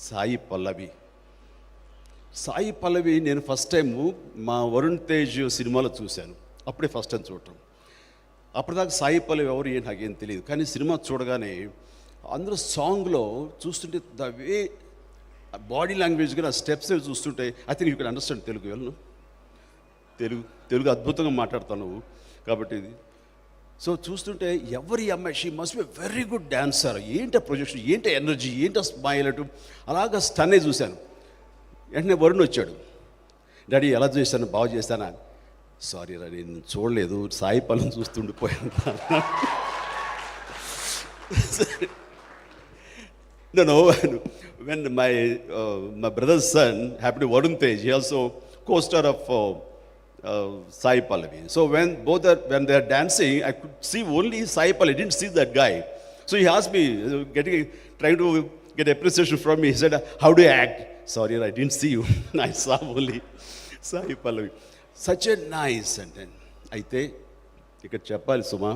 సాయి పల్లవి. సాయి పల్లవి నేను first time మా వరుణ్ తేజ్ సినిమాలో చూశాను. అప్పుడే ఫస్ట్ టైం చూడటం. అప్పటిదాకా సాయి పల్లవి ఎవరు ఏం నాకేం తెలియదు. కానీ సినిమా చూడగానే అందరూ సాంగ్లో చూస్తుంటే ద వే బాడీ లాంగ్వేజ్గా ఆ స్టెప్స్ చూస్తుంటే I think you can understand Telugu. వెళ్ళను తెలుగు అద్భుతంగా మాట్లాడతావు నువ్వు కాబట్టి ఇది. సో చూస్తుంటే ఎవరి అమ్మాయి she must be very good dancer. ఏంటి ప్రొజెక్షన్, ఏంటి ఎనర్జీ, ఏంటి స్మైల్ అటు అలాగా స్టన్నే చూశాను. వెంటనే వరుణ్ వచ్చాడు. డాడీ ఎలా చేశాను, బాగా చేశానా? సారీ రా నేను చూడలేదు, సాయి పల్లవిని చూస్తుండిపోయాను. No, when my brother's son happened to Varun Tej, he also co-star of Sai Pallavi. So when they are dancing, I could see only Sai Pallavi. I didn't see that guy. So he asked me, trying to get appreciation from me. He said, "How do you act?" Sorry, I didn't see you. I saw only Sai Pallavi. Such a nice sentence. అయితే ఇక్కడ చెప్పాలి సుమా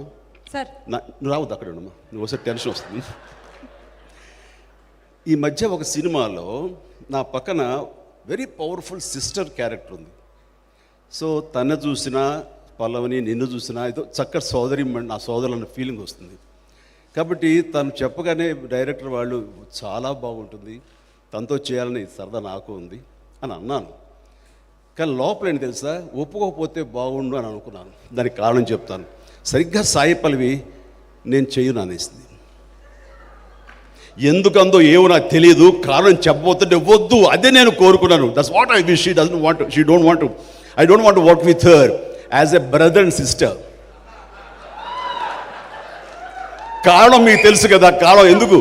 sir, నువ్వు రావద్దు అక్కడ ఉండమ్మా, నువ్వు వస్తే tension వస్తుంది. ఈ మధ్య ఒక సినిమాలో నా పక్కన వెరీ పవర్ఫుల్ సిస్టర్ క్యారెక్టర్ ఉంది. సో తను చూసినా పల్లవిని, నిన్ను చూసినా ఏదో చక్కటి సోదరి, నా సోదరులు అన్న ఫీలింగ్ వస్తుంది. కాబట్టి తను చెప్పగానే డైరెక్టర్ వాళ్ళు చాలా బాగుంటుంది, తనతో చేయాలని సరదా నాకు ఉంది అని అన్నాను. కానీ లోపల ఏంటి తెలుసా, ఒప్పుకోకపోతే బాగుండు అని అనుకున్నాను. దానికి కారణం చెప్తాను. సరిగ్గా సాయి పల్లవి నేను చెయ్యను అనేసింది. ఎందుకందో ఏమో నాకు తెలియదు, కారణం చెప్పబోతుంటే వద్దు, అదే నేను కోరుకున్నాను. That's what I wish. She doesn't want, she don't want to, I don't want to work with her as a brother and sister. కారణం మీకు తెలుసు కదా, కారణం ఎందుకు.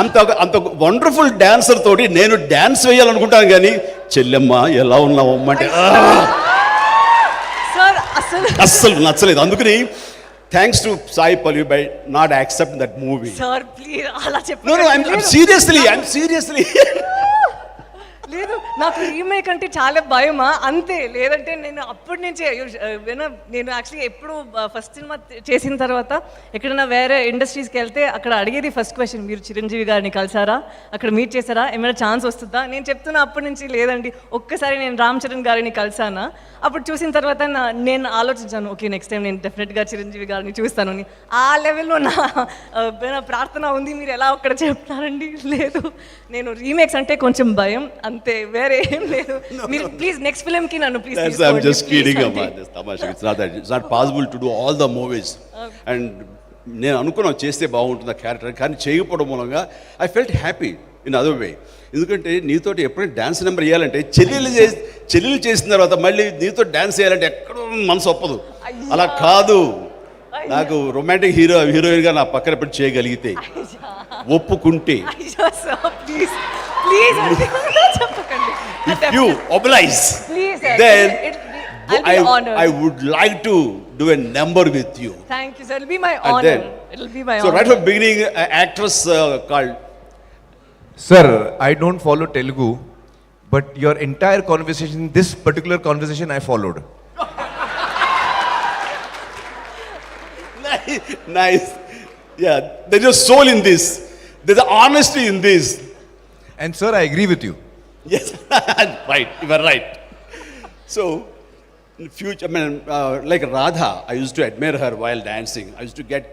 అంత వండర్ఫుల్ డాన్సర్ తోటి నేను డాన్స్ వేయాలనుకుంటాను, కానీ చెల్లెమ్మ ఎలా ఉన్నావు అంటే అస్సలు నచ్చలేదు. అందుకని thanks to Sai Pallavi by not accept that movie. Sir please అలా చెప్పండి. నో ఐమ్ సీరియస్లీ లేదు, నాకు రీమేక్ అంటే చాలా భయమా అంతే. లేదంటే నేను అప్పటి నుంచే నేను యాక్చువల్లీ ఎప్పుడు ఫస్ట్ సినిమా చేసిన తర్వాత ఎక్కడైనా వేరే ఇండస్ట్రీస్కి వెళ్తే అక్కడ అడిగేది ఫస్ట్ క్వశ్చన్, మీరు చిరంజీవి గారిని కలిసారా, అక్కడ మీట్ చేశారా, ఏమైనా ఛాన్స్ వస్తుందా? నేను చెప్తున్నా అప్పటి నుంచి లేదండి, ఒక్కసారి నేను రామ్ చరణ్ గారిని కలిసానా. అప్పుడు చూసిన తర్వాత నేను ఆలోచించాను, ఓకే నెక్స్ట్ టైం నేను డెఫినెట్గా చిరంజీవి గారిని చూస్తానని. ఆ లెవెల్లో నా ప్రార్థన ఉంది. మీరు ఎలా ఒక్కడ చెప్తారండి? లేదు, నేను రీమేక్స్ అంటే కొంచెం భయం అంతే, వేరే ఏం లేదు. మీరు ప్లీజ్ నెక్స్ట్ ఫిల్మ్ కి నన్ను please. I'm just kidding about this tamashi. It's not possible to do all the movies. And నేను అనుకున్నాను చేస్తే బాగుంటుంది ఆ క్యారెక్టర్, కానీ చేయకపోవడం మూలంగా I felt happy in other way. ఎందుకంటే నీతోటి ఎప్పుడైనా డ్యాన్స్ నెంబర్ వేయాలంటే చెల్లెలు చేసిన తర్వాత మళ్ళీ నీతో డ్యాన్స్ చేయాలంటే ఎక్కడో మనసు ఒప్పదు. అలా కాదు, నాకు రొమాంటిక్ హీరోయిన్గా నా పక్కన పెట్టి చేయగలిగితే, ఒప్పుకుంటే, if you oblige, then I would like to do a number with you. Thank you sir, it'll be my honor. It'll be my honor. So right from beginning actress called sir, I don't follow Telugu, but your entire conversation, this particular conversation I followed. Nice. Yeah, there's a soul in this, there's honesty in this. And sir, I agree with you. Yes. Right, you are right. So in future, I mean, like Radha, I used to admire her while dancing. I used to get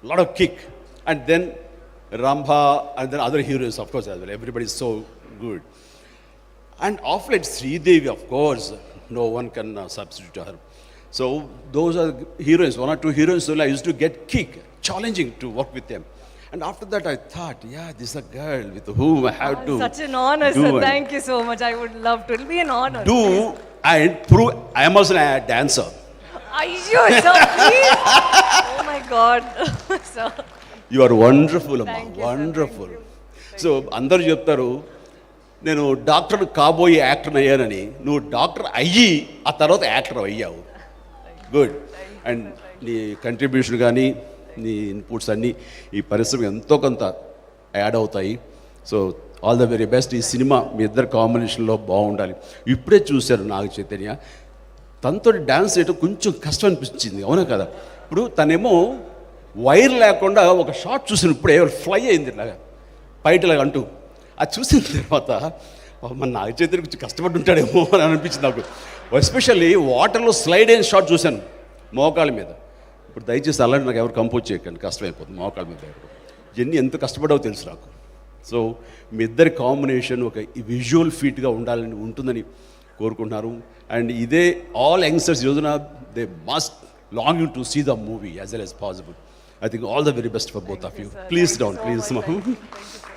a lot of kick. And then Rambha and then other heroes, of course, as well. Everybody is so good. And of late, Sridevi, of course, no one can substitute her. So those are heroines, one or two heroines. So I used to get kick, challenging to work with them. And after that, I thought, yeah, this is a girl with whom I have to. Such an honor, sir. Thank you so much. I would love to. It'll be an honor. Do and prove. I am also a dancer. Ayyo, sir, please. Oh my God, sir. You are wonderful, Amma. Thank you, Wonderful. sir. Thank you. So, అందరూ చెప్తారు నేను doctor కాబోయే actor అయ్యానని. నువ్వు doctor అయ్యి ఆ తర్వాత actor అయ్యావు. Good. And నీ కంట్రిబ్యూషన్ కానీ నీ ఇన్పుట్స్ అన్నీ ఈ పరిశ్రమ ఎంతో కొంత యాడ్ అవుతాయి. So all the very best. ఈ సినిమా మీ ఇద్దరు కాంబినేషన్లో బాగుండాలి. ఇప్పుడే చూశారు నాగ చైతన్య, తనతో డ్యాన్స్ చేయడం కొంచెం కష్టం అనిపించింది, అవునా కదా? ఇప్పుడు తనేమో వైర్ లేకుండా ఒక షాట్ చూసిన ఇప్పుడే ఫ్లై అయింది ఇలాగా పైటలాగా అంటూ, అది చూసిన తర్వాత మన నాగ చైతన్య కొంచెం కష్టపడి ఉంటాడేమో అని అనిపించింది నాకు. ఎస్పెషల్లీ వాటర్లో స్లైడ్ అయిన షాట్ చూశాను మోకాళ్ళ మీద. ఇప్పుడు దయచేసి అలాంటి నాకు ఎవరు కంపోజ్ చేయకండి, కష్టమైపోతుంది మోకాళ్ళ మీద ఎవరు. ఇవన్నీ ఎంత కష్టపడావో తెలుసు నాకు. సో మీ ఇద్దరి కాంబినేషన్ ఒక విజువల్ ఫీట్గా ఉండాలని ఉంటుందని కోరుకుంటున్నారు. అండ్ ఇదే ఆల్ యంగ్స్టర్స్ రోజున they must longing to see the movie as well as possible. I think all the very best for both of you. Please down, please. Thank you, sir.